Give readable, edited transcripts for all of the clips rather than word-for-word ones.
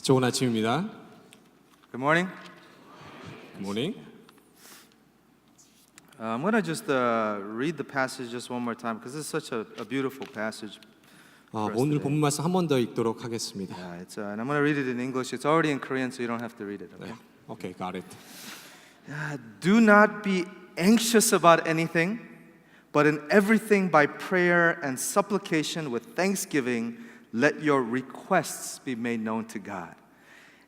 좋은 아침입니다. Good morning. Good morning. I'm going to just read the passage just one more time because it's such a beautiful passage. 오늘 본문 말씀 한 번 더 읽도록 하겠습니다. And I'm going to read it in English. It's already in Korean, so you don't have to read it. 네. Okay, got it. Do not be anxious about anything, but in everything by prayer and supplication with thanksgiving, let your requests be made known to God.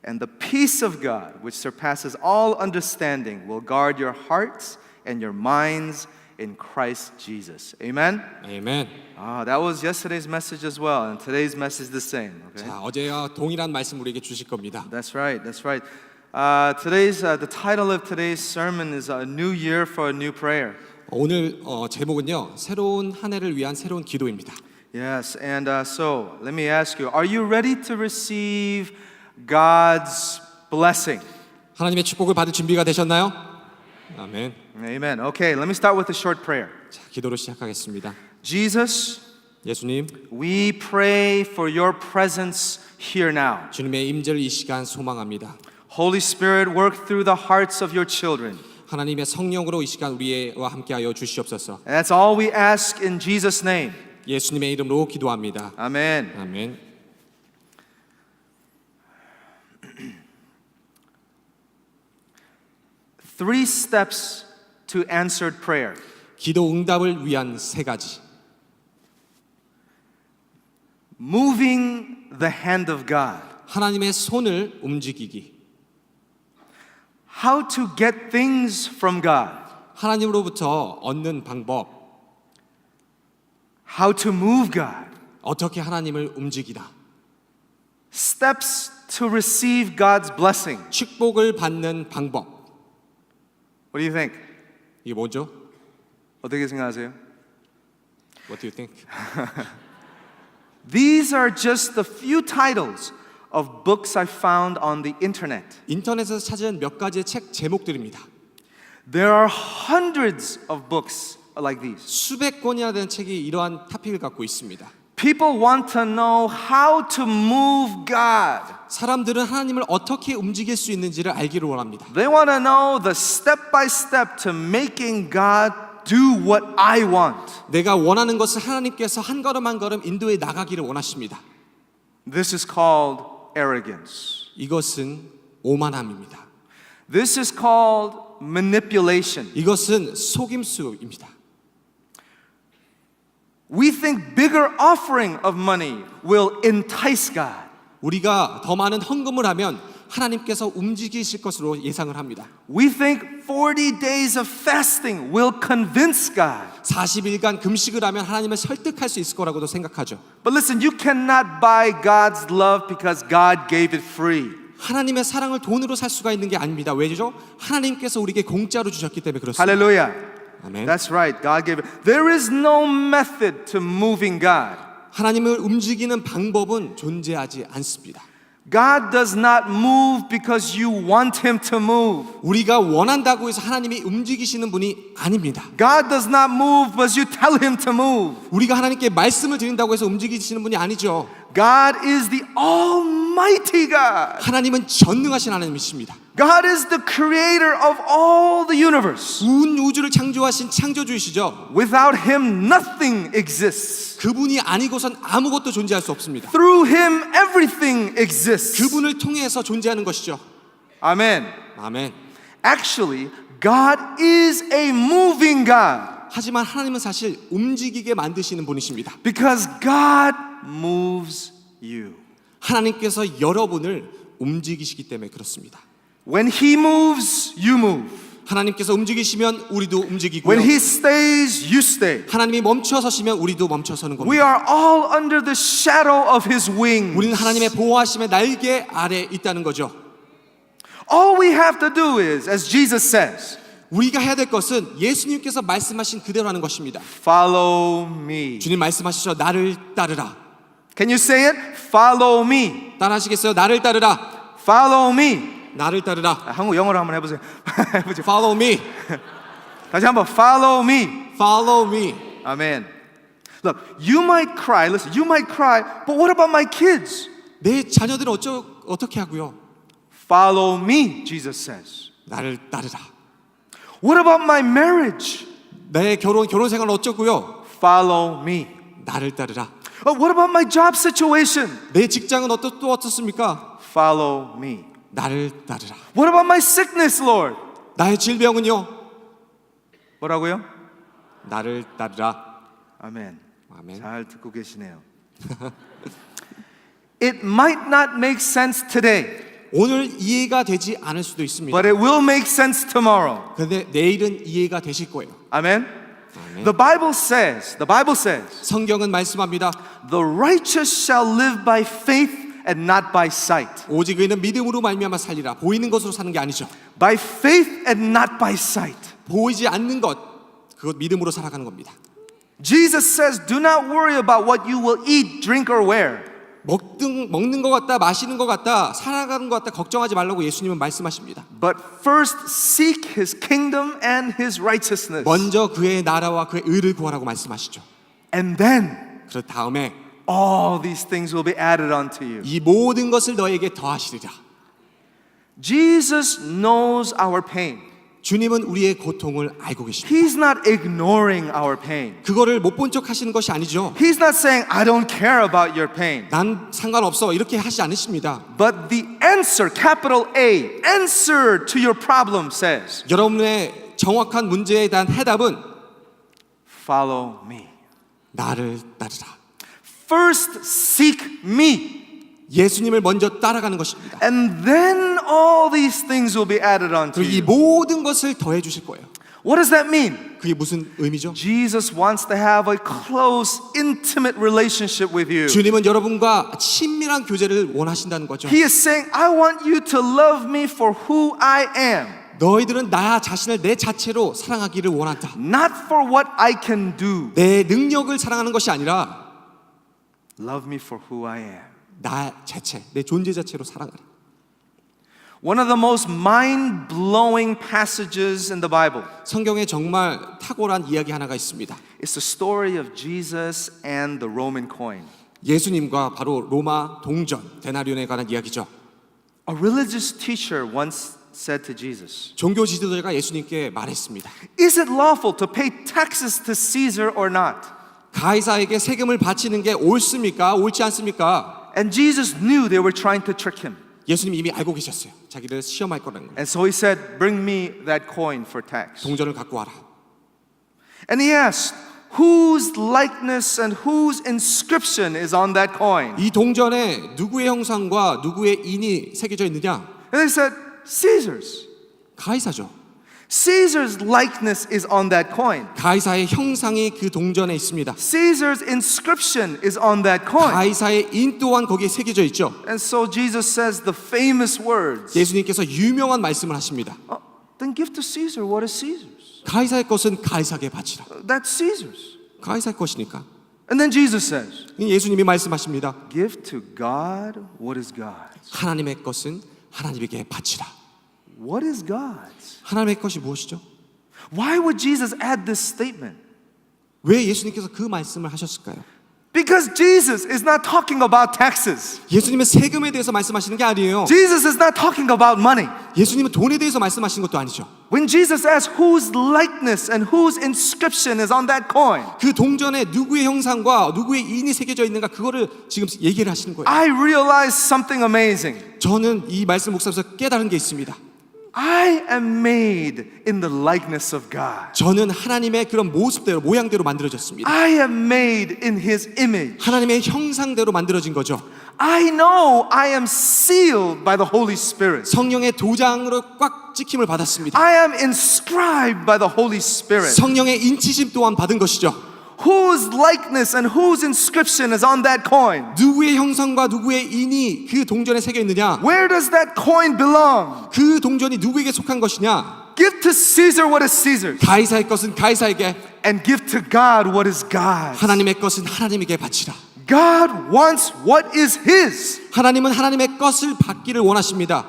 And the peace of God, which surpasses all understanding, will guard your hearts and your minds in Christ Jesus. Amen? Amen. That was yesterday's message as well, and today's message is the same. Okay? 자, 어제와 동일한 말씀 우리에게 주실 겁니다. That's right. That's right. The title of today's sermon is A New Year for a New Prayer. 오늘 제목은요. 새로운 한 해를 위한 새로운 기도입니다. Yes, and so let me ask you, are you ready to receive God's blessing? 하나님의 축복을 받을 준비가 되셨나요? 아멘. Amen. Okay, let me start with a short prayer. 자, 기도로 시작하겠습니다. Jesus, 예수님, we pray for your presence here now. 주님의 임재를 이 시간 소망합니다. Holy Spirit, work through the hearts of your children. 하나님의 성령으로 이 시간 우리와 함께하여 주시옵소서. And that's all we ask in Jesus' name. 예수님의 이름으로 기도합니다. Amen. 아멘. Three steps to answered prayer. 기도 응답을 위한 세 가지. Moving the hand of God. 하나님의 손을 움직이기. How to get things from God. 하나님으로부터 얻는 방법. How to move God. 어떻게 하나님을 움직이다. Steps to receive God's blessing. 축복을 받는 방법. What do you think? 이게 뭐죠? 어떻게 생각하세요? What do you think? These are just the few titles of books I found on the internet. 인터넷에서 찾은 몇 가지의 책 제목들입니다. There are hundreds of books like these. 수백 권이나 되는 책이 이러한 토픽을 갖고 있습니다. People want to know how to move God. 사람들은 하나님을 어떻게 움직일 수 있는지를 알기를 원합니다. They want to know the step by step to making God do what I want. 내가 원하는 것을 하나님께서 한 걸음 한 걸음 인도해 나가기를 원하십니다. This is called arrogance. 이것은 오만함입니다. This is called manipulation. 이것은 속임수입니다. We think bigger offering of money will entice God. 우리가 더 많은 헌금을 하면 하나님께서 움직이실 것으로 예상을 합니다. We think 40 days of fasting will convince God. 40일간 금식을 하면 하나님을 설득할 수 있을 거라고도 생각하죠. But listen, you cannot buy God's love because God gave it free. 하나님의 사랑을 돈으로 살 수가 있는 게 아닙니다. 왜죠? 하나님께서 우리에게 공짜로 주셨기 때문에 그렇습니다. Hallelujah. 아멘. That's right. God gave it. There is no method to moving God. 하나님을 움직이는 방법은 존재하지 않습니다. God does not move because you want him to move. 우리가 원한다고 해서 하나님이 움직이시는 분이 아닙니다. God does not move because you tell him to move. 우리가 하나님께 말씀을 드린다고 해서 움직이시는 분이 아니죠. God is the Almighty God. 하나님은 전능하신 하나님이십니다. God is the creator of all the universe. 온 우주를 창조하신 창조주이시죠. Without him, nothing exists. 그분이 아니고선 아무것도 존재할 수 없습니다. Through him, everything exists. 그분을 통해서 존재하는 것이죠. Amen. 아멘. Actually, God is a moving God. 하지만 하나님은 사실 움직이게 만드시는 분이십니다. Because God moves you. 하나님께서 여러분을 움직이시기 때문에 그렇습니다. When he moves, you move. 하나님께서 움직이시면 우리도 움직이고요. When he stays, you stay. 하나님이 멈춰서시면 우리도 멈춰서는 We 겁니다. are all under the shadow of his wings. 우리는 하나님의 보호하심의 날개 아래 있다는 거죠. All we have to do is, as Jesus says, 우리가 해야 될 것은 예수님께서 말씀하신 그대로 하는 것입니다. follow me. 주님 말씀하시죠. 나를 따르라. Can you say it? Follow me. 따라하시겠어요? 나를 따르라. Follow me. 나를 따르라. 한국 영어로 한번 해보세요. 해보죠. Follow me. 다시 한번 follow me. Follow me. Amen. Look, you might cry. Listen, you might cry. But what about my kids? 내 자녀들은 어떻게 하고요? Follow me, Jesus says. 나를 따르라. What about my marriage? 내 결혼 생활 어쩌고요? Follow me. 나를 따르라. What about my job situation? 내 직장은 또 어떻습니까? Follow me. 나를 따르라. What about my sickness, Lord? 나의 질병은요? 뭐라고요? 나를 따르라. 아멘. 아멘. 잘 듣고 계시네요. It might not make sense today, 오늘 이해가 되지 않을 수도 있습니다. but it will make sense tomorrow. 그런데 내일은 이해가 되실 거예요. Amen. 아멘. The Bible says, 성경은 말씀합니다. the righteous shall live by faith and not by sight. 오직 의인은 믿음으로 말미암아 살리라. 보이는 것으로 사는 게 아니죠. By faith and not by sight. 보이지 않는 것, 그것 믿음으로 살아가는 겁니다. Jesus says, do not worry about what you will eat, drink, or wear. 먹는 것 같다, 마시는 것 같다, 살아가는 것 같다 걱정하지 말라고 예수님은 말씀하십니다. But first seek His kingdom and His righteousness. 먼저 그의 나라와 그의 의를 구하라고 말씀하시죠. And then 그 다음에 all these things will be added onto you. 이 모든 것을 너에게 더하시리라. Jesus knows our pain. 주님은 우리의 고통을 알고 계십니다. He's not ignoring our pain. 그거를 못 본 척 하시는 것이 아니죠. He's not saying, I don't care about your pain. 난 상관없어 이렇게 하시지 않으십니다. But the answer, capital A, answer to your problem says, 여러분의 정확한 문제에 대한 해답은 follow me. 나를 따르라. First seek me. 예수님을 먼저 따라가는 것입니다. And then all these things will be added onto 그리고 이 you. 모든 것을 더해 주실 거예요. What does that mean? 그게 무슨 의미죠? Jesus wants to have a close, intimate relationship with you. 주님은 여러분과 친밀한 교제를 원하신다는 거죠. He is saying, I want you to love me for who I am. 너희들은 나 자신을 내 자체로 사랑하기를 원한다. Not for what I can do. 내 능력을 사랑하는 것이 아니라 Love me for who I am. 나 자체, 내 존재 자체로 사랑하라. One of the most mind-blowing passages in the Bible 성경에 정말 탁월한 이야기 하나가 있습니다. is the story of Jesus and the Roman coin. 예수님과 바로 로마 동전 데나리온에 관한 이야기죠. A religious teacher once said to Jesus, 종교 지도자가 예수님께 말했습니다. is it lawful to pay taxes to Caesar or not? 가이사에게 세금을 바치는 게 옳습니까? 옳지 않습니까? And Jesus knew they were trying to trick him. 예수님이 이미 알고 계셨어요. 자기를 시험할 거라는 거예요. And so he said, bring me that coin for tax. 동전을 갖고 와라. And he asked, whose likeness and whose inscription is on that coin? 이 동전에 누구의 형상과 누구의 인이 새겨져 있느냐? And they said, Caesar's. 가이사죠. Caesar's likeness is on that coin. 가이사의 형상이 그 동전에 있습니다. Caesar's inscription is on that coin. 가이사의 인 또한 거기에 새겨져 있죠. And so Jesus says the famous words, 예수님께서 유명한 말씀을 하십니다. then give to Caesar what is Caesar's. 가이사의 것은 가이사에게 바치라. That's Caesar's. 가이사의 것이니까. And then Jesus says, 예수님이 말씀하십니다. give to God what is God's. 하나님의 것은 하나님에게 바치라. What is God's? 하나님의 것이 무엇이죠? Why would Jesus add this statement? 왜 예수님께서 그 말씀을 하셨을까요? Because Jesus is not talking about taxes. 예수님은 세금에 대해서 말씀하시는 게 아니에요. Jesus is not talking about money. 예수님은 돈에 대해서 말씀하시는 것도 아니죠. When Jesus asks whose likeness and whose inscription is on that coin, 그 동전에 누구의 형상과 누구의 인이 새겨져 있는가 그거를 지금 얘기를 하시는 거예요. I realized something amazing. 저는 이 말씀 묵상하면서 깨달은 게 있습니다. I am made in the likeness of God. 저는 하나님의 그런 모습대로 모양대로 만들어졌습니다. I am made in His image. 하나님의 형상대로 만들어진 거죠. I know I am sealed by the Holy Spirit. 성령의 도장으로 꽉 찍힘을 받았습니다. I am inscribed by the Holy Spirit. 성령의 인치심 또한 받은 것이죠. Whose likeness and whose inscription is on that coin? 누구의 형상과 누구의 인이 그 동전에 새겨 있느냐? Where does that coin belong? 그 동전이 누구에게 속한 것이냐? Give to Caesar what is Caesar's, 가이사의 것은 가이사에게, and give to God what is God's. 하나님의 것은 하나님에게 바치라. God wants what is His. 하나님은 하나님의 것을 받기를 원하십니다.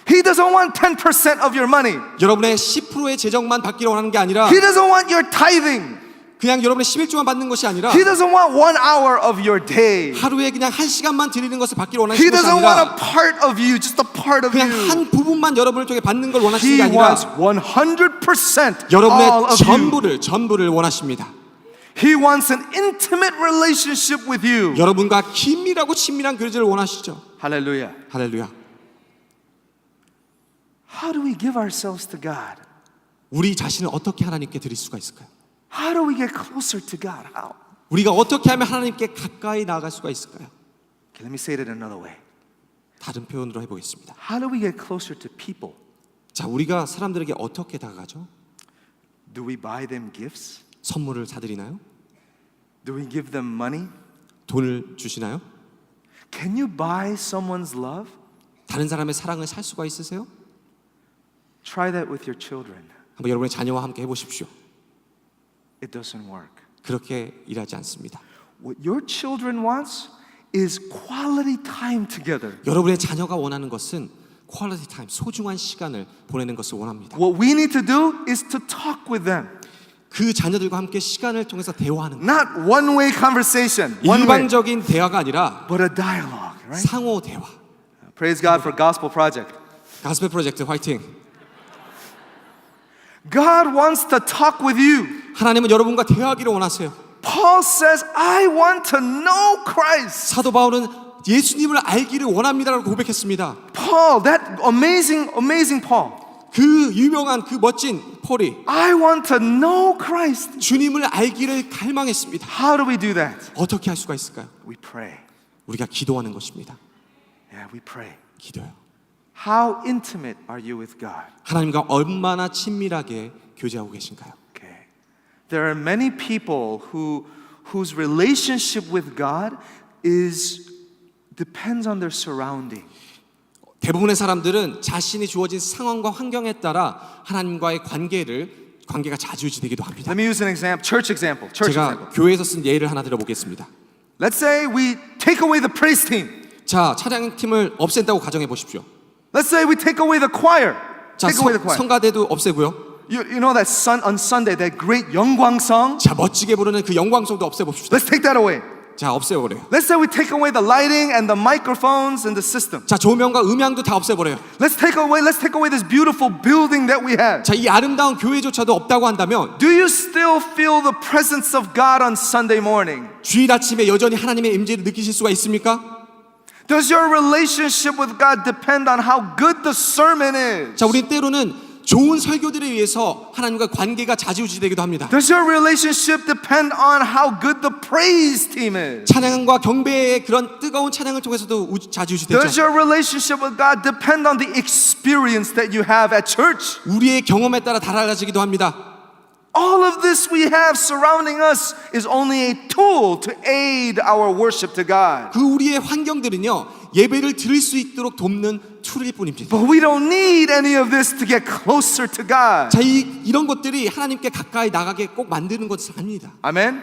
He doesn't want 10% of your money. 여러분의 10%의 재정만 받기를 원하는 게 아니라 He doesn't want your tithing. 그냥 여러분의 11조만 받는 것이 아니라 He doesn't want 1 hour of your day. 하루에 그냥 1시간만 드리는 것을 받기를 He 원하시는 것이 doesn't want a 아니라 part of you, just a part of 그냥 you. 한 부분만 여러분을 통해 받는 걸 원하시는 He 게 아니라 wants 100% all 여러분의 of you. 전부를 원하십니다. He wants an intimate relationship with you. 여러분과 긴밀하고 친밀한 교제를 원하시죠. Hallelujah. 할렐루야. How do we give ourselves to God? 우리 자신을 어떻게 하나님께 드릴 수가 있을까요? How do we get closer to God? How? 우리가 어떻게 하면 하나님께 가까이 나아갈 수가 있을까요? Okay, let me say it another way. 다른 표현으로 해보겠습니다. How do we get closer to people? 자, 우리가 사람들에게 어떻게 다가가죠? Do we buy them gifts? 선물을 사드리나요? Do we give them money? 돈을 주시나요? Can you buy someone's love? 다른 사람의 사랑을 살 수가 있으세요? Try that with your children. 한번 여러분의 자녀와 함께 해보십시오. It doesn't work. 그렇게 일하지 않습니다. What your children wants is quality time together. 여러분의 자녀가 원하는 것은 퀄리티 타임, 소중한 시간을 보내는 것을 원합니다. What we need to do is to talk with them. 그 자녀들과 함께 시간을 통해서 대화하는 것. Not one-way conversation, one way, 일방적인 대화가 아니라 but a dialogue, right? 상호 대화. Praise God for Gospel Project. 가스펠 프로젝트 화이팅. God wants to talk with you. 하나님은 여러분과 대화하기를 원하세요. Paul says, I want to know Christ. 사도 바울은 예수님을 알기를 원합니다라고 고백했습니다. Paul, that amazing Paul. 그 유명한 그 멋진 폴이 I want to know Christ. 주님을 알기를 갈망했습니다. How do we do that? 어떻게 할 수가 있을까요? We pray. 우리가 기도하는 것입니다. Yeah, we pray. 기도요. How intimate are you with God? 하나님과 얼마나 친밀하게 교제하고 계신가요? Okay. There are many people whose relationship with God depends on their surrounding. 대부분의 사람들은 자신이 주어진 상황과 환경에 따라 하나님과의 관계가 좌지우지되기도 합니다. Let me use an example, church example. 제가 교회에서 쓴 예를 하나 들어보겠습니다. Let's say we take away the praise team. 자, 찬양팀을 없앤다고 가정해 보십시오. Let's say we take away the choir. 자, Take away the choir. 성가대도 없애고요. You know that on Sunday, that great 영광성? 자, 멋지게 부르는 그 영광성도 없애봅시다. Let's take that away. 자, 없애버려요. Let's say we take away the lighting and the microphones and the system. 자, 조명과 음향도 다 없애버려요. Let's take away this beautiful building that we have. 자, 이 아름다운 교회조차도 없다고 한다면 Do you still feel the presence of God on Sunday morning? 주일 아침에 여전히 하나님의 임재를 느끼실 수가 있습니까? Does your relationship with God depend on how good the sermon is? 자, 우린 때로는 좋은 설교들에 의해서 하나님과 관계가 좌지우지되기도 합니다. Does your relationship depend on how good the praise team is? 찬양과 경배의 그런 뜨거운 찬양을 통해서도 Does 좌지우지되죠. your relationship with God depend on the experience that you have at church? 우리의 경험에 따라 달라지기도 합니다. All of this we have surrounding us is only a tool to aid our worship to God. 그 우리의 환경들은요, 예배를 드릴 수 있도록 돕는 툴일 뿐입니다. But we don't need any of this to get closer to God. 자, 이런 것들이 하나님께 가까이 나가게 꼭 만드는 것은 아닙니다. Amen?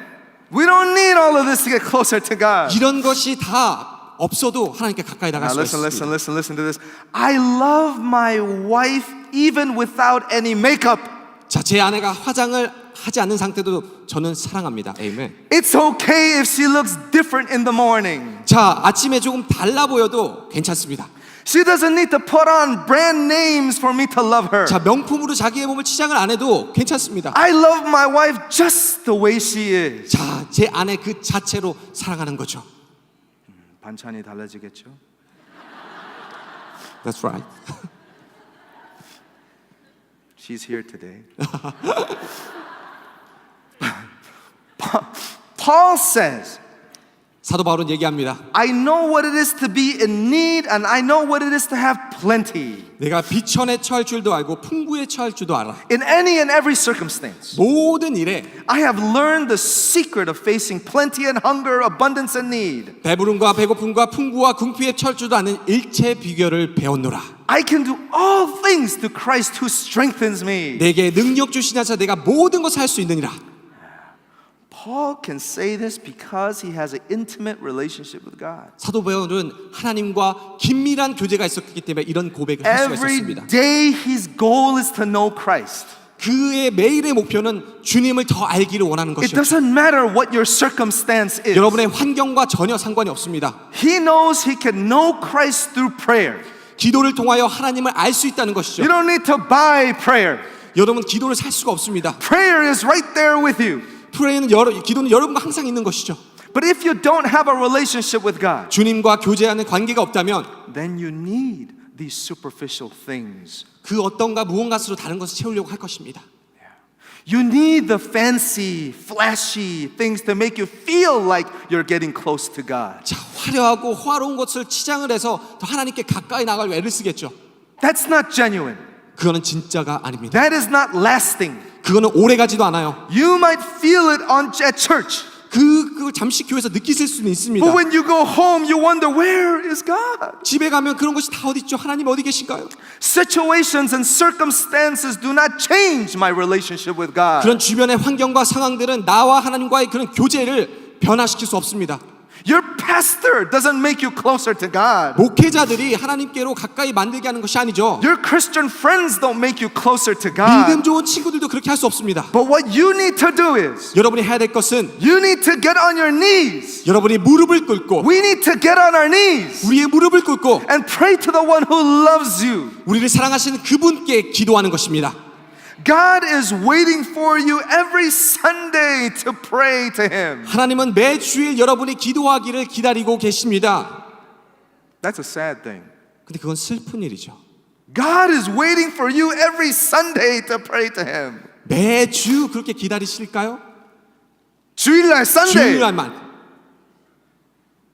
We don't need all of this to get closer to God. 이런 것이 다 없어도 하나님께 가까이 나갈 Now 수가 listen 있습니다. to this. I love my wife even without any makeup. 자, 제 아내가 화장을 하지 않는 상태도 저는 사랑합니다. 아멘. It's okay if she looks different in the morning. 자, 아침에 조금 달라 보여도 괜찮습니다. She doesn't need to put on brand names for me to love her. 자, 명품으로 자기의 몸을 치장을 안 해도 괜찮습니다. I love my wife just the way she is. 자, 제 아내 그 자체로 사랑하는 거죠. 반찬이 달라지겠죠? That's right. She's here today. Paul says, 사도 바울은 얘기합니다. I know what it is to be in need and I know what it is to have plenty. 내가 비천에 처할 줄도 알고 풍부에 처할 줄도 알아. In any and every circumstance, 모든 일에 I have learned the secret of facing plenty and hunger, abundance and need. 배부름과 배고픔과 풍부와 궁핍에 처할 줄도 아는 일체 비결을 배웠노라. I can do all things through Christ who strengthens me. 내게 능력 주시는 자 내가 모든 것을 할 수 있느니라. Paul can say this because he has an intimate relationship with God. 사도 바울은 하나님과 긴밀한 교제가 있었기 때문에 이런 고백을 할 수가 Every 있었습니다. day his goal is to know Christ. 그의 매일의 목표는 주님을 더 알기를 원하는 It 것이죠. doesn't matter what your circumstance is. 여러분의 환경과 전혀 상관이 없습니다. He knows he can know Christ through prayer. 기도를 통하여 하나님을 알 수 있다는 것이죠. You don't need to buy prayer. 여러분 기도를 살 수가 없습니다. Prayer is right there with you. 기도는 여러분과 항상 있는 것이죠. But if you don't have a relationship with God, 주님과 교제하는 관계가 없다면 then you need these superficial things. 그 어떤가 무언가로 다른 것을 채우려고 할 것입니다. You need the fancy, flashy things to make you feel like you're getting close to God. 자, 화려하고 호화로운 것을 치장을 해서 더 하나님께 가까이 나갈 애를 쓰겠죠. That's not genuine. 그거는 진짜가 아닙니다. That is not lasting. 그거는 오래가지도 않아요. You might feel it at church. 그걸 잠시 교회에서 느끼실 수는 있습니다. But when you go home, you wonder, where is God? 집에 가면 그런 것이 다 어디 있죠? 하나님 어디 계신가요? Situations and circumstances do not change my relationship with God. 그런 주변의 환경과 상황들은 나와 하나님과의 그런 교제를 변화시킬 수 없습니다. Your pastor doesn't make you closer to God. 목회자들이 하나님께로 가까이 만들게 하는 것이 아니죠. Your Christian friends don't make you closer to 믿음 God. 좋은 친구들도 그렇게 할 수 없습니다. But what you need to do is, 여러분이 해야 될 것은 you need to get on your knees. 여러분이 무릎을 꿇고 We need to get on our knees 우리의 무릎을 꿇고 and pray to the one who loves you. 우리를 사랑하시는 그분께 기도하는 것입니다. God is waiting for you every Sunday to pray to Him. 하나님은 매 주일 여러분이 기도하기를 기다리고 계십니다. That's a sad thing. 근데 그건 슬픈 일이죠. God is waiting for you every Sunday to pray to Him. 매주 그렇게 기다리실까요? 주일날 Sunday. 주일날만.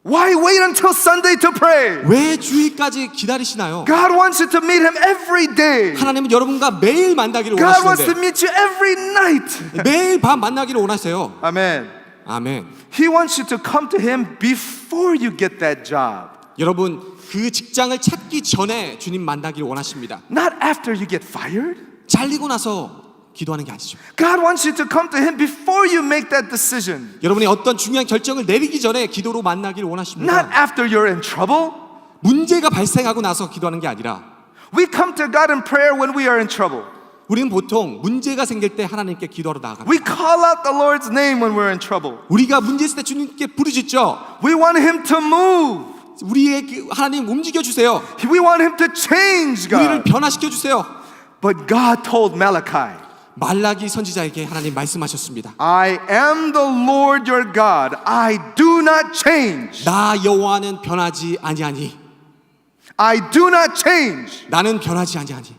Why wait until Sunday to pray? 왜 주일까지 기다리시나요? God wants you to meet Him every day. 하나님은 여러분과 매일 만나기를 God wants to 원하시는데 meet you every night. 매일 밤 만나기를 원하세요. Amen. 아멘. He wants you to come to Him before you get that job. 여러분 그 직장을 찾기 전에 주님 만나기를 원하십니다. Not after you get fired. 잘리고 나서 기도하는 게 아니죠. God wants you to come to Him before you make that decision. 여러분이 어떤 중요한 결정을 내리기 전에 기도로 만나기를 Not 원하십니다. after you're in trouble. 문제가 발생하고 나서 기도하는 게 아니라 We come to God in prayer when we are in trouble. 우리는 보통 문제가 생길 때 하나님께 기도하러 나아갑니다. We call out the Lord's name when we're in trouble. 우리가 문제 있을 때 주님께 부르짖죠. We want Him to move. 우리의 하나님 움직여 주세요. We want Him to change, 우리를 God. 변화시켜 주세요. But God told Malachi, 말라기 선지자에게 하나님 말씀하셨습니다. I am the Lord your God. I do not change. 나 여호와는 변하지 아니하니. I do not change. 나는 변하지 아니하니.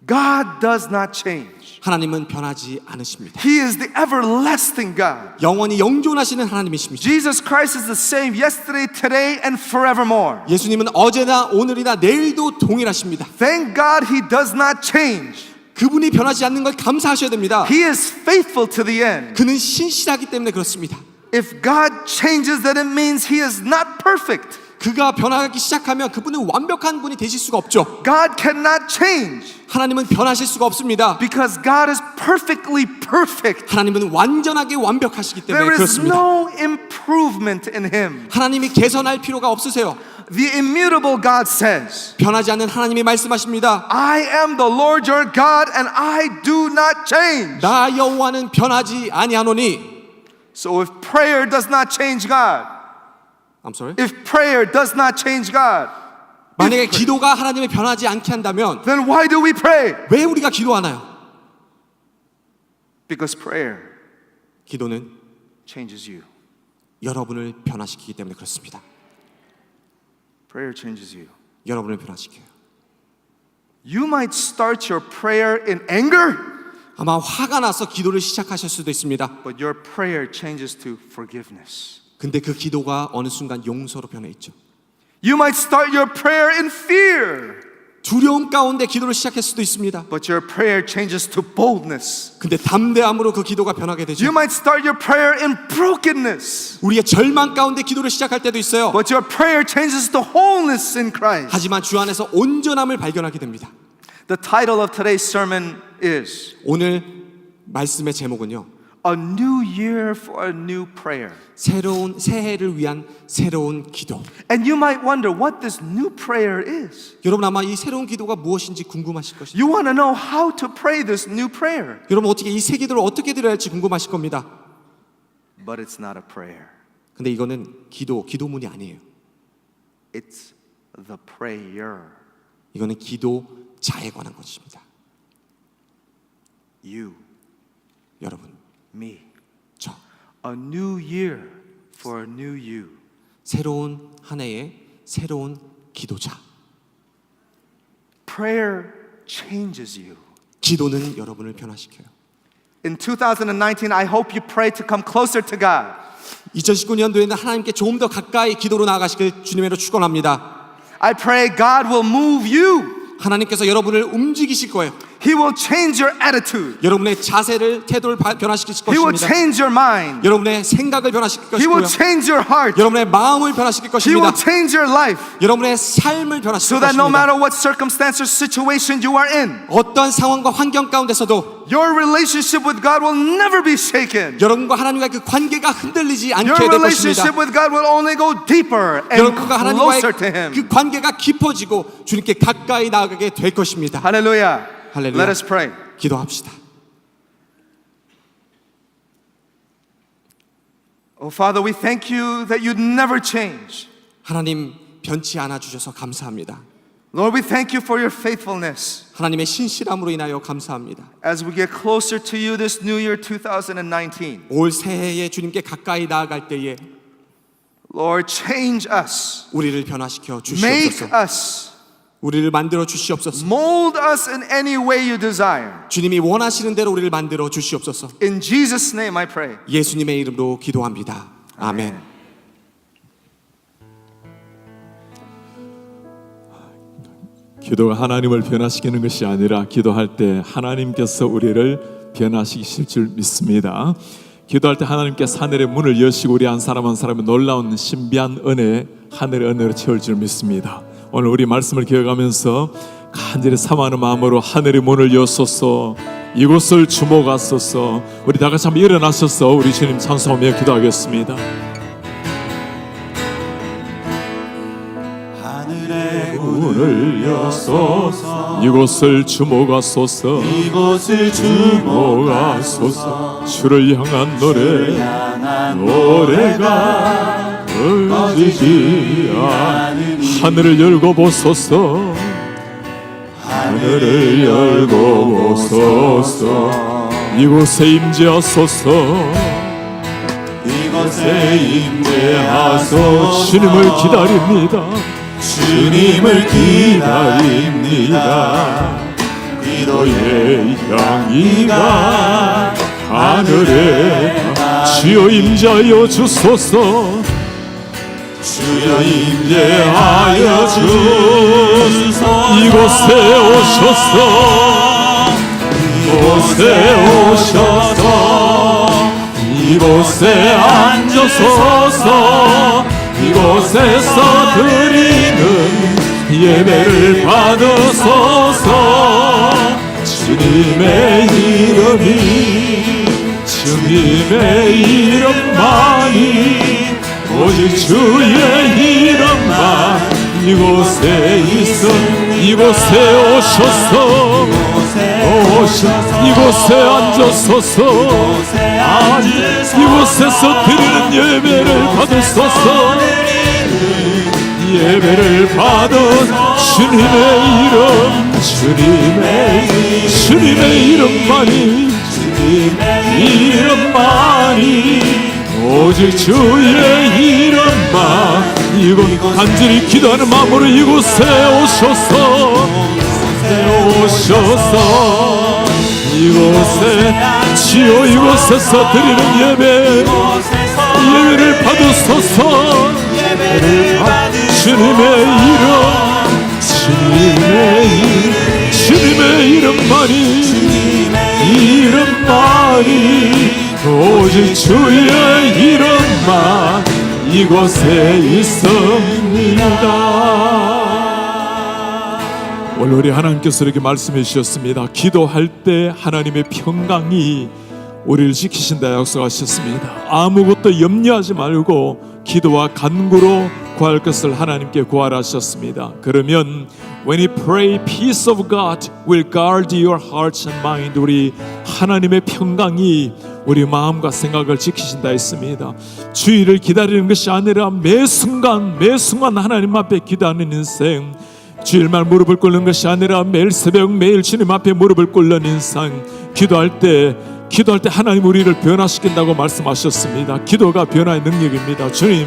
God does not change. 하나님은 변하지 않으십니다. He is the everlasting God. 영원히 영존하시는 하나님이십니다. Jesus Christ is the same yesterday, today, and forevermore. 예수님은 어제나 오늘이나 내일도 동일하십니다. Thank God He does not change. 그분이 변하지 않는 걸 감사하셔야 됩니다. He is faithful to the end. 그는 신실하기 때문에 그렇습니다. If God changes, then it means He is not perfect. 그가 변하기 시작하면 그분은 완벽한 분이 되실 수가 없죠. God cannot change 하나님은 변하실 수가 없습니다. because God is perfectly perfect. 하나님은 완전하게 완벽하시기 때문에 There is 그렇습니다. no improvement in Him. 하나님이 개선할 필요가 없으세요. The immutable God says, 변하지 않는 하나님이 말씀하십니다. I am the Lord your God and I do not change. 나 여호와는 변하지 아니하노니. So if prayer does not change God, I'm sorry. if prayer does not change God, 만약에 기도가 하나님을 변하지 않게 한다면 then why do we pray? 왜 우리가 기도하나요? Because prayer 기도는 changes you. 여러분을 변화시키기 때문에 그렇습니다. Prayer changes you. 여러분을 변화시켜요. You might start your prayer in anger, 아마 화가 나서 기도를 시작하실 수도 있습니다. but your prayer changes to forgiveness. 근데 그 기도가 어느 순간 용서로 변해 있죠. You might start your prayer in fear, 두려움 가운데 기도를 시작할 수도 있습니다. but your prayer changes to boldness. 근데 담대함으로 그 기도가 변하게 You 되죠. might start your prayer in brokenness, 우리의 절망 가운데 기도를 시작할 때도 있어요. but your prayer changes to wholeness in Christ. 하지만 주 안에서 온전함을 발견하게 됩니다. The title of today's sermon is 오늘 말씀의 제목은요. a new year for a new prayer. 새로운 새해를 위한 새로운 기도. And you might wonder what this new prayer is. 여러분 아마 이 새로운 기도가 무엇인지 궁금하실 것입니다. You want to know how to pray this new prayer. 여러분 어떻게 이 새 기도를 어떻게 드려야 할지 궁금하실 겁니다. But it's not a prayer. 근데 이거는 기도문이 아니에요. It's the prayer. 이거는 기도자에 관한 것입니다. You, 여러분, me. 저 A new year for a new you. 새로운 한 해의 새로운 기도자. Prayer changes you. 기도는 여러분을 변화시켜요. In 2019, I hope you pray to come closer to God. 2019년도에는 하나님께 조금 더 가까이 기도로 나아가시길 주님으로 축원합니다. I pray God will move you. 하나님께서 여러분을 움직이실 거예요. He will change your attitude. 여러분의 자세를, 태도를 변화시키실 He will 것입니다. change your mind. 여러분의 생각을 변화시킬 He will 것이고요. change your heart. 여러분의 마음을 변화시킬 He will 것입니다. change your life 여러분의 삶을 so 변화시킬 that no 것입니다. matter what circumstance or situation you are in, 어떤 상황과 환경 가운데서도 your relationship with God will never be shaken. 여러분과 하나님과의 그 관계가 흔들리지 않게 Your 될 relationship 것입니다. with God will only go deeper and 여러분과 하나님과의 closer to Him. 그 관계가 깊어지고 주님께 가까이 나아가게 될 것입니다. Hallelujah. Hallelujah. Let us pray. 기도합시다. Oh, Father, we thank you that you never change. 하나님 변치 않아 주셔서 감사합니다. Lord, we thank you for your faithfulness. 하나님의 신실함으로 인하여 감사합니다. As we get closer to you this new year 2019, 올 새해에 주님께 가까이 나아갈 때에 Lord, change us. 우리를 변화시켜 Make 주시옵소서. us. 우리를 만들어 주시옵소서. Mold us in any way you desire. 주님이 원하시는 대로 우리를 만들어 주시옵소서. In Jesus' name I pray. 예수님의 이름으로 기도합니다. 아멘. 기도가 하나님을 변화시키는 것이 아니라 기도할 때 하나님께서 우리를 변화시키실 줄 믿습니다. 기도할 때 하나님께서 하늘의 문을 여시고 우리 한 사람 한 사람의 놀라운 신비한 은혜, 하늘의 은혜로 채울 줄 믿습니다. 오늘 우리 말씀을 기억하면서 간절히 사모하는 마음으로 하늘의 문을 여소서, 이곳을 주목하소서. 우리 다 같이 한번 일어나셔서 우리 주님 찬송하며 기도하겠습니다. 문을 여소서, 이곳을 주목하소서, 이곳을 주목하소서. 주를 향한 노래가 꺼지지 않으니 하늘을 열고 보소서, 하늘을 열고 보소서. 이곳에 임재하소서, 이곳에 임재하소서. 주님을 기다립니다. 주님을 기다립니다. 기도의 향기가 하늘에 주여 임재하여 주소서, 주여 임재하여 주소서. 이곳에 오셔서, 이곳에 오셔서, 이곳에 앉으소서. 이곳에서 드리는 예배를 받으소서. 주님의 이름이, 주님의 이름만이, 오직 주의 이름만 이곳에 있어. 이곳에 오셔서, 이곳에 앉으소서. 이곳에서 드리는 예배를 받으소서. 예배를 받은 주님의 이름, 주님의 이름만이, 이름만이, 오직 주의 이름만. 이곳 간절히 기도하는 마음으로 이곳에 오셔서, 이곳에 주여 이곳에서 드리는 예배를 받으소서. 주님의 이름만이, 오직 주의 이름만 이곳에 있습니다. 오늘 우리 하나님께서 이렇게 말씀해 주셨습니다. 기도할 때 하나님의 평강이 우리를 지키신다 약속하셨습니다. 아무것도 염려하지 말고 기도와 간구로 구할 것을 하나님께 구하라 하셨습니다. 그러면 when you pray, peace of God will guard your hearts and mind. 우리 하나님의 평강이 우리 마음과 생각을 지키신다 했습니다. 주의를 기다리는 것이 아니라 매 순간 하나님 앞에 기도하는 인생, 주일만 무릎을 꿇는 것이 아니라 매일 새벽 매일 주님 앞에 무릎을 꿇는 인생, 기도할 때 하나님 우리를 변화시킨다고 말씀하셨습니다. 기도가 변화의 능력입니다. 주님,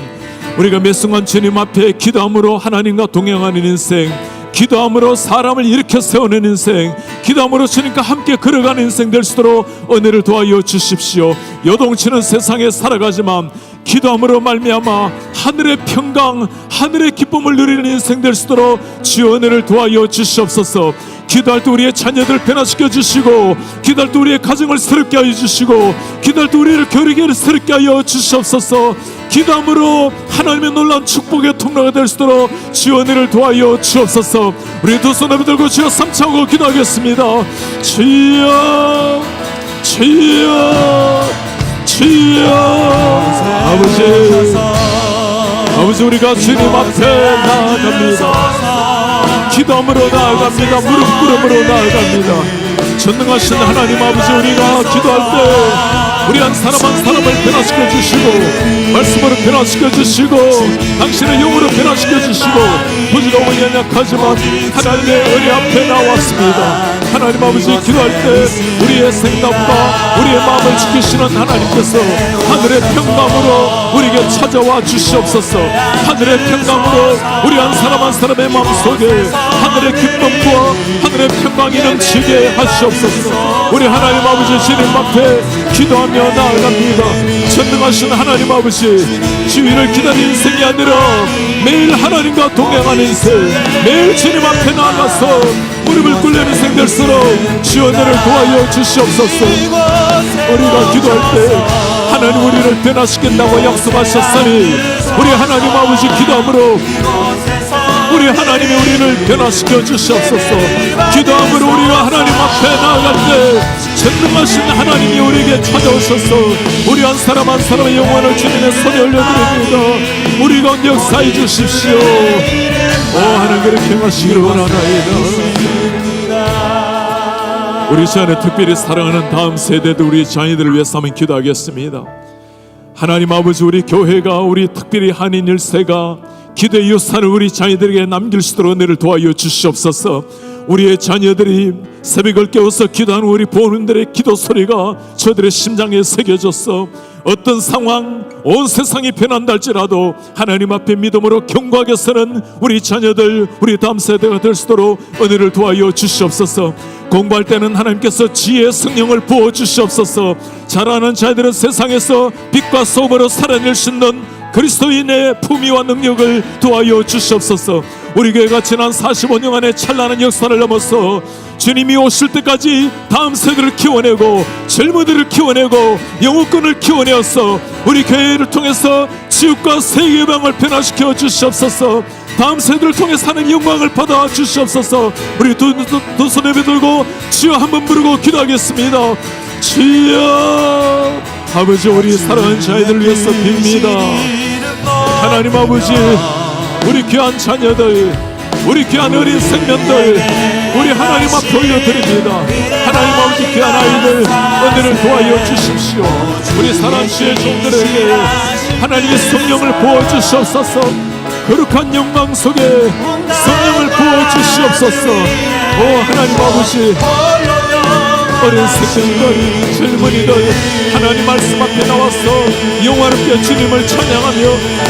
우리가 매 순간 주님 앞에 기도함으로 하나님과 동행하는 인생, 기도함으로 사람을 일으켜 세우는 인생, 기도함으로 주님과 함께 걸어가는 인생 될 수 있도록 은혜를 도와여 주십시오. 요동치는 세상에 살아가지만 기도함으로 말미암아 하늘의 평강, 하늘의 기쁨을 누리는 인생 될 수 있도록 주여 은혜를 도와여 주시옵소서. 기도할 때 우리의 자녀들을 변화시켜 주시고, 기도할 때 우리의 가정을 새롭게 하여 주시고, 기도할 때 우리를 교회를 새롭게 하여 주시옵소서. 기도함으로 하나님의 놀라운 축복의 통로가 될 수 있도록 주여 은혜를 도와여 주옵소서. 우리 두 손을 들고 주여 삼창하고 기도하겠습니다. 주여, 주여, 주여. 아버지, 우리가 주님 앞에 나아갑니다. 기도함으로 나아갑니다. 무릎 꿇음으로 나아갑니다. 전능하신 하나님 아버지, 우리가 기도할 때 우리 한 사람 한 사람을 변화시켜 주시고, 말씀으로 변화시켜 주시고, 당신의 영으로 변화시켜 주시고, 부지런하고 연약하지만 하나님의 은혜 앞에 나왔습니다. 하나님 아버지, 기도할 때 우리의 생각과 우리의 마음을 지키시는 하나님께서 하늘의 평강으로 우리에게 찾아와 주시옵소서. 하늘의 평강으로 우리 한 사람 한 사람의 마음속에 하늘의 기쁨과 하늘의 평강이 넘치게 하시옵소서. 우리 하나님 아버지 주님 앞에 기도하며 나아갑니다. 전능하신 하나님 아버지, 주위를 기다리는 인생이 아니라 매일 하나님과 동행하는 인생, 매일 주님 앞에 나아가서 무릎을 꿇는 인생 될수록 지원을 도와여 주시옵소서. 우리가 기도할 때 하나님 우리를 변화시킨다고 약속하셨으니 우리 하나님 아버지 기도함으로 우리 하나님이 우리를 변화시켜 주시옵소서. 기도함으로 우리가 하나님 앞에 나아갈 때 전능하신 하나님이 우리에게 찾아오셔서 우리 한 사람 한 사람의 영혼을 주님의 손에 올려드립니다. 우리 가운데 역사해 주십시오. 오, 하나님 그렇게 행하시기를 원하나이다. 우리 자녀 특별히 사랑하는 다음 세대도 우리 자녀들을 위해서 한번 기도하겠습니다. 하나님 아버지, 우리 교회가, 우리 특별히 한인 일세가 기도의 유산을 우리 자녀들에게 남길 수 있도록 은혜를 도와여 주시옵소서. 우리의 자녀들이 새벽을 깨워서 기도하는 우리 부모님들의 기도 소리가 저들의 심장에 새겨졌어. 어떤 상황, 온 세상이 변한다 할지라도 하나님 앞에 믿음으로 견고하게 서는 우리 자녀들, 우리 다음 세대가 될 수 있도록 은혜를 도와여 주시옵소서. 공부할 때는 하나님께서 지혜의 성령을 부어 주시옵소서. 자라는 자녀들은 세상에서 빛과 소금으로 살아낼 수 있는 그리스도인의 품위와 능력을 도와여 주시옵소서. 우리 교회가 지난 45년간의 찬란한 역사를 넘어서 주님이 오실 때까지 다음 세대를 키워내고 젊은이들을 키워내고 영혼권을 키워내어서 우리 교회를 통해서 지옥과 세계의 방을 변화시켜 주시옵소서. 다음 세대를 통해 사는 영광을 받아 주시옵소서. 우리 두 손 예배 들고 주여 한번 부르고 기도하겠습니다. 주여, 아버지, 우리 사랑하는 자녀들을 위해서 빕니다. 하나님 아버지, 우리 귀한 자녀들, 우리 귀한 어린 생명들 우리 하나님 앞에 올려드립니다. 하나님 아버지, 귀한 아이들 은혜를 도와여 주십시오. 우리 사랑하는 주의 종들에게 하나님의 성령을 부어주시옵소서. 거룩한 영광 속에 성령을 부어주시옵소서. 오 하나님 아버지, 어린 생명들, 젊은이들 하나님 말씀 앞에 나와서 영화롭게 주님을 찬양하며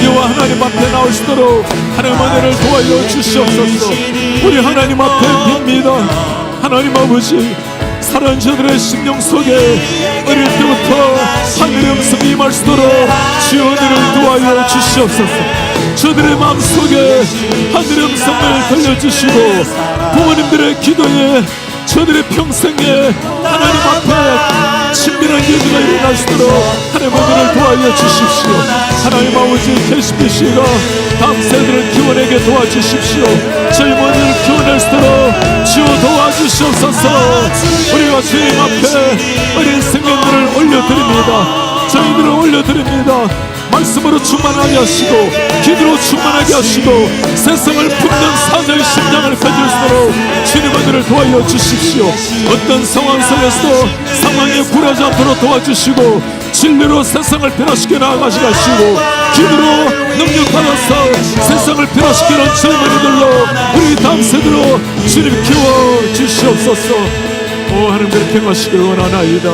여호와 하나님 앞에 나올 수 있도록 하나님 은혜를 도와여 주시옵소서. 우리 하나님 앞에 빕니다. 하나님 아버지, 사랑하는 저들의 심령 속에 어릴 때부터 하늘의 음성이 임할 수 있도록 주의 은혜를 도와여 주시옵소서. 저들의 마음속에 하늘의 음성을 들려주시고 부모님들의 기도에 저들의 평생에 하나님 앞에 친밀한 예배가 일어날 수 있도록 하나님 은혜를 도와여 주십시오. 하나님 아버지 KCBC가 다음 세대를 키워내게 도와주십시오. 젊은이를 키워낼 수 있도록 주여 도와주시옵소서. 우리가 주님 앞에 어린 생명들을 올려드립니다. 저희들을 올려드립니다. 말씀으로 충만하게 하시고 기도로 충만하게 하시고 세상을 품는 사자의 심장을 가질 수 있도록 주님 은혜를 도와여 주십시오. 어떤 상황 속에서도 상황에 굴하지 않도록 도와주시고 진리로 세상을 변화시켜 나아가시고 기도로 능력받아서 세상을 변화시키는 젊은이들로 우리 다음 세대로 주님 키워 주시옵소서. 오 하나님 그렇게 행하시길 원하나이다.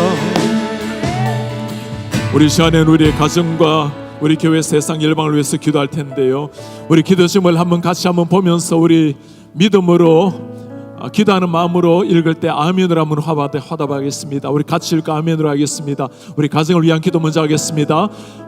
우리 시간에는 우리의 가정과 우리 교회 세상 열방을 위해서 기도할 텐데요. 우리 기도 제목을 같이 한번 보면서 우리 믿음으로 기도하는 마음으로 읽을 때 아멘으로 한번 화답하겠습니다. 우리 같이 읽고 아멘으로 하겠습니다. 우리 가정을 위한 기도 먼저 하겠습니다.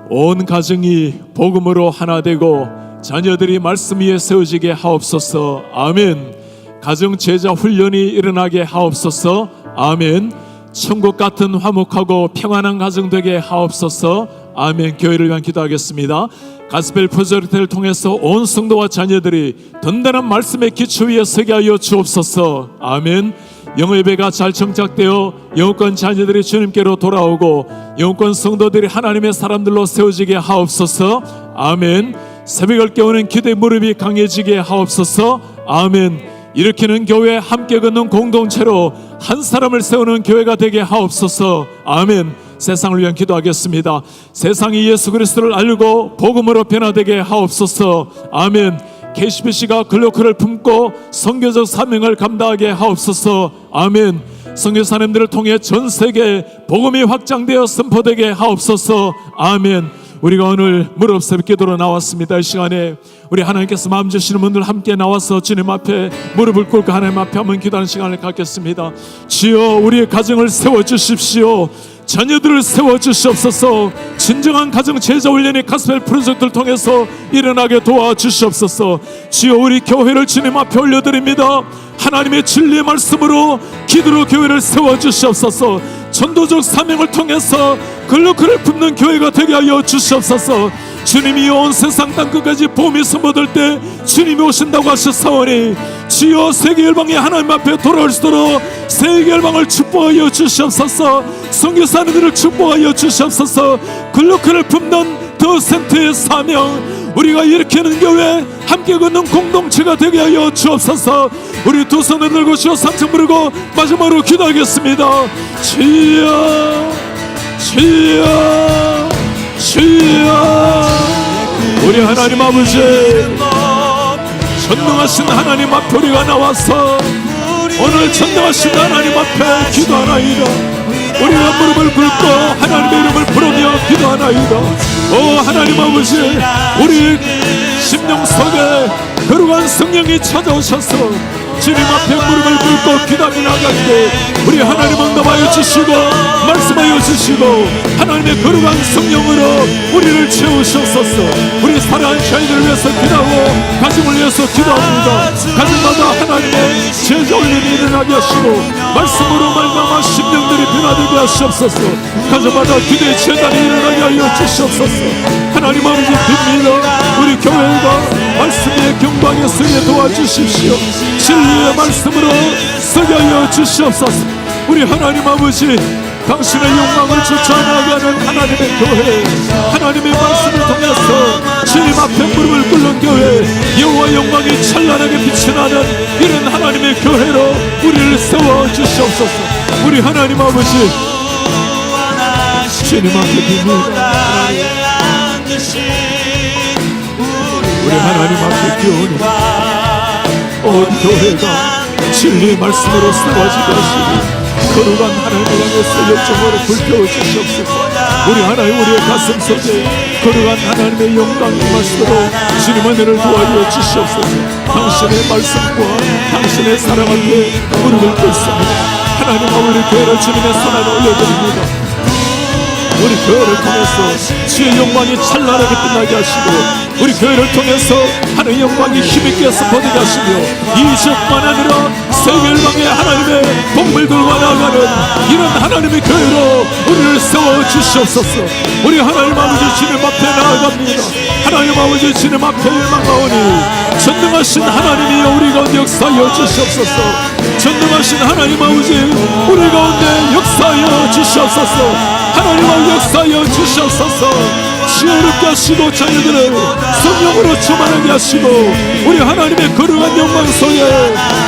온 가정이 복음으로 하나 되고 자녀들이 말씀 위에 세워지게 하옵소서. 아멘. 가정 제자 훈련이 일어나게 하옵소서. 아멘. 천국 같은 화목하고 평안한 가정 되게 하옵소서. 아멘. 교회를 위한 기도하겠습니다. 가스펠 프로젝트를 통해서 온 성도와 자녀들이 든든한 말씀의 기초 위에 서게 하여 주옵소서. 아멘. 영예배가 잘 정착되어 영권 자녀들이 주님께로 돌아오고 영권 성도들이 하나님의 사람들로 세워지게 하옵소서. 아멘. 새벽을 깨우는 기도의 무릎이 강해지게 하옵소서. 아멘. 일으키는 교회, 함께 걷는 공동체로 한 사람을 세우는 교회가 되게 하옵소서. 아멘. 세상을 위한 기도하겠습니다. 세상이 예수 그리스도를 알고 복음으로 변화되게 하옵소서. 아멘. KCBC가 글로컬을 품고 선교적 사명을 감당하게 하옵소서. 아멘. 선교사님들을 통해 전 세계에 복음이 확장되어 선포되게 하옵소서. 아멘. 우리가 오늘 무릎 꿇고 기도로 나왔습니다. 이 시간에 우리 하나님께서 마음 주시는 분들 함께 나와서 주님 앞에 무릎을 꿇고 하나님 앞에 한번 기도하는 시간을 갖겠습니다. 주여 우리의 가정을 세워주십시오. 자녀들을 세워주시옵소서. 진정한 가정 제자 훈련의 가스펠 프로젝트를 통해서 일어나게 도와주시옵소서. 주여 우리 교회를 주님 앞에 올려드립니다. 하나님의 진리의 말씀으로 기도로 교회를 세워주시옵소서. 전도적 사명을 통해서 글로컬을 품는 교회가 되게 하여 주시옵소서. 주님이 온 세상 땅끝까지 복음이 선포될 때 주님이 오신다고 하셨사오니 주여 세계 열방이 하나님 앞에 돌아올 수 있도록 세계 열방을 축복하여 주시옵소서. 선교사님들을 축복하여 주시옵소서. 글로컬을 품는 더 센터의 사명, 우리가 일으키는 교회, 함께 걷는 공동체가 되게 하여 주옵소서. 우리 두 손을 들고 주여 삼층 부르고 마지막으로 기도하겠습니다. 주여 주여 주여. 우리 하나님 아버지, 전능하신 하나님 앞에 우리가 나와서 오늘 전능하신 하나님 앞에 기도하나이다. 우리가 무릎을 꿇고 하나님의 이름을 부르며 기도하나이다. 오 하나님 아버지, 우리 심령 속에 거룩한 성령이 찾아오셔서 주님 앞에 무릎을 꿇고 기도하며 나가는데 우리 하나님 응답하여 주시고 말씀하여 주시고 하나님의 거룩한 성령으로 우리를 채우셨소서. 우리 사랑하는 자녀들을 위해서 기도하고 가정을 위해서 기도합니다. 가정마다 하나님의 제자 훈련이 일어나게 하시고 말씀으로 말미암아 심령들이 변화되게 하시옵소서. 가정마다 기도의 재단이 일어나게 하여 주시옵소서. 하나님 아버지 빕니다. 우리 교회가 말씀의 경방에 서게 도와주십시오. 진리의 말씀으로 서게 하여 주시옵소서. 우리 하나님 아버지, 당신의 욕망을 쫓아나가는 하나님의 교회, 하나님의 말씀을 통해서 주님 앞에 무릎을 꿇는 교회, 여호와 영광이 찬란하게 빛이 나는 이런 하나님의 교회로 우리를 세워 주시옵소서. 우리 하나님 아버지, 주님 앞에 빕니다. 우리 하나님 앞에 기도하니 온 교회가 진리의 말씀으로 세워지게 하시고 거룩한 하나님을 향해서 열정으로 불태워 주시옵소서. 우리 하나님, 우리의 가슴 속에 거룩한 하나님의 영광이 말씀으로 주님 은혜를 도와주어 주시옵소서. 당신의 말씀과 당신의 사랑 앞에 무릎을 꿇습니다. 하나님, 우리 교회를 주님의 손 안에 올려드립니다. 우리 교회를 통해서 주의 영광이 찬란하게 빛나게 하시고 우리 교회를 통해서 하나님의 영광이 힘있게 선포되게 하시며 이 지역만 아니라 세계 열방의 하나님의 동물들과 나아가는 이런 하나님의 교회로 우리를 세워주시옵소서. 우리 하나님 아버지 주님 앞에 나아갑니다. 하나님 아버지 주님 앞에 열망하오니 전능하신 하나님이여 우리 가운데 역사하여 주시옵소서. 전능하신 하나님 아버지 우리 가운데 역사하여 주시옵소서. 하나님 아버지 역사하여 주시옵소서. 지혜롭게 하시고 자녀들을 성령으로 충만하게 하시고 우리 하나님의 거룩한 영광 속에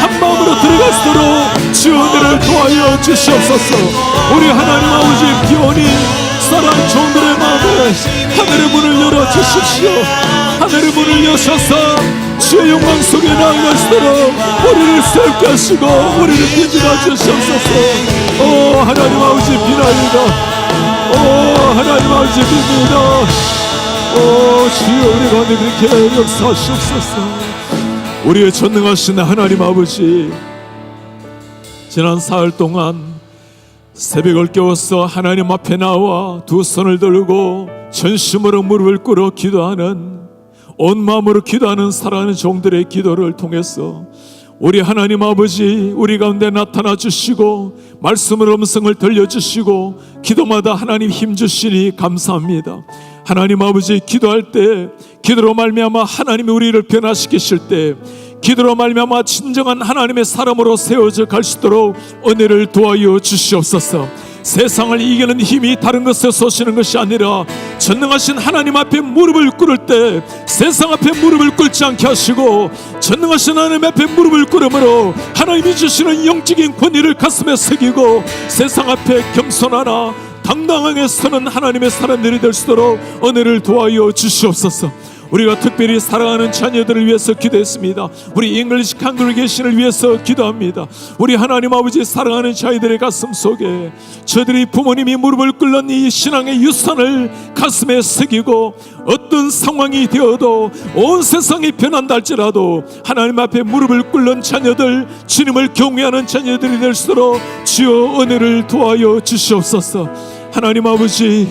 한 마음으로 들어갈수록 지원들을 도와여 주시옵소서. 우리 하나님 아버지 기원이 사랑하는 종들의 마음에 하늘의 문을 열어주십시오. 하늘의 문을 여셔서 주의 영광 속에 나아갈수록 우리를 새롭게 하시고 우리를 빚어 주시옵소서. 오 하나님 아버지 비나이다. 오 하나님 아버지 빕니다. 오 주여 우리 가운데 그렇게 역사하시옵소서. 우리의 전능하신 하나님 아버지 지난 사흘 동안 새벽을 깨워서 하나님 앞에 나와 두 손을 들고 전심으로 무릎을 꿇어 기도하는 온 마음으로 기도하는 사랑하는 종들의 기도를 통해서 우리 하나님 아버지 우리 가운데 나타나 주시고 말씀으로 음성을 들려주시고 기도마다 하나님 힘주시니 감사합니다. 하나님 아버지 기도할 때 기도로 말미암아 하나님이 우리를 변화시키실 때 기도로 말미암아 진정한 하나님의 사람으로 세워져 갈 수 있도록 은혜를 도와여 주시옵소서. 세상을 이기는 힘이 다른 것에 솟으는 것이 아니라 전능하신 하나님 앞에 무릎을 꿇을 때 세상 앞에 무릎을 꿇지 않게 하시고 전능하신 하나님 앞에 무릎을 꿇음으로 하나님이 주시는 영적인 권위를 가슴에 새기고 세상 앞에 겸손하나 당당하게 서는 하나님의 사람들이 될 수 있도록 은혜를 도와여 주시옵소서. 우리가 특별히 사랑하는 자녀들을 위해서 기도했습니다. 우리 잉글리시 컨그리게이션을 위해서 기도합니다. 우리 하나님 아버지 사랑하는 자녀들의 가슴 속에 저들이 부모님이 무릎을 꿇는 이 신앙의 유산을 가슴에 새기고 어떤 상황이 되어도 온 세상이 변한다 할지라도 하나님 앞에 무릎을 꿇는 자녀들 주님을 경외하는 자녀들이 될 수 있도록 주여 은혜를 도와여 주시옵소서. 하나님 아버지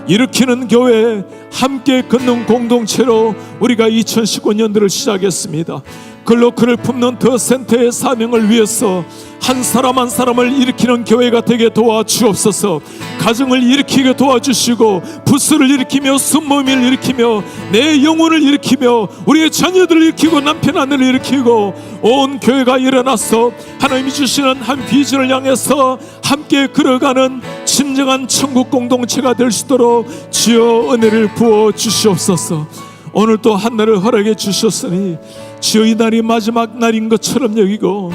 일으키는 교회 함께 걷는 공동체로 우리가 2019년도를 시작했습니다. 글로크를 품는 더 센터의 사명을 위해서 한 사람 한 사람을 일으키는 교회가 되게 도와주옵소서. 가정을 일으키게 도와주시고 부스를 일으키며 순모임을 일으키며 내 영혼을 일으키며 우리의 자녀들을 일으키고 남편 아내를 일으키고 온 교회가 일어나서 하나님이 주시는 한 비전을 향해서 함께 걸어가는 진정한 천국 공동체가 될 수 있도록 주여 은혜를 부어 주시옵소서. 오늘 또 한 날을 허락해 주셨으니 주여 이 날이 마지막 날인 것처럼 여기고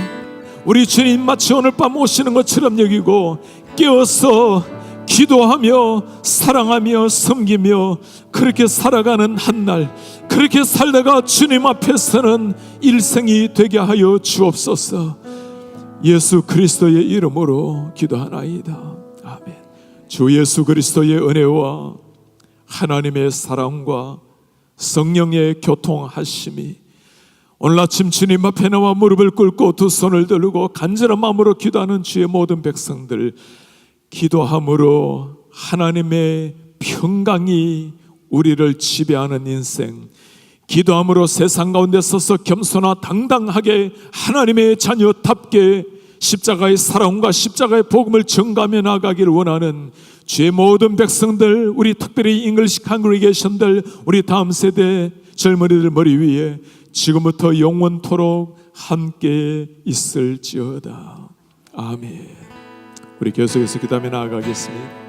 우리 주님 마치 오늘 밤 오시는 것처럼 여기고 깨어서 기도하며 사랑하며 섬기며 그렇게 살아가는 한 날, 그렇게 살다가 주님 앞에 서는 일생이 되게 하여 주옵소서. 예수 그리스도의 이름으로 기도하나이다. 아멘. 주 예수 그리스도의 은혜와 하나님의 사랑과 성령의 교통하심이 오늘 아침 주님 앞에 나와 무릎을 꿇고 두 손을 들고 간절한 마음으로 기도하는 주의 모든 백성들, 기도함으로 하나님의 평강이 우리를 지배하는 인생, 기도함으로 세상 가운데 서서 겸손하 당당하게 하나님의 자녀답게 십자가의 사랑과 십자가의 복음을 전가하며 나가기를 원하는 주의 모든 백성들, 우리 특별히 잉글리시 컨그리게이션들, 우리 다음 세대 젊은이들 머리 위에 지금부터 영원토록 함께 있을지어다. 아멘. 우리 계속해서 기도하며 나아가겠습니다.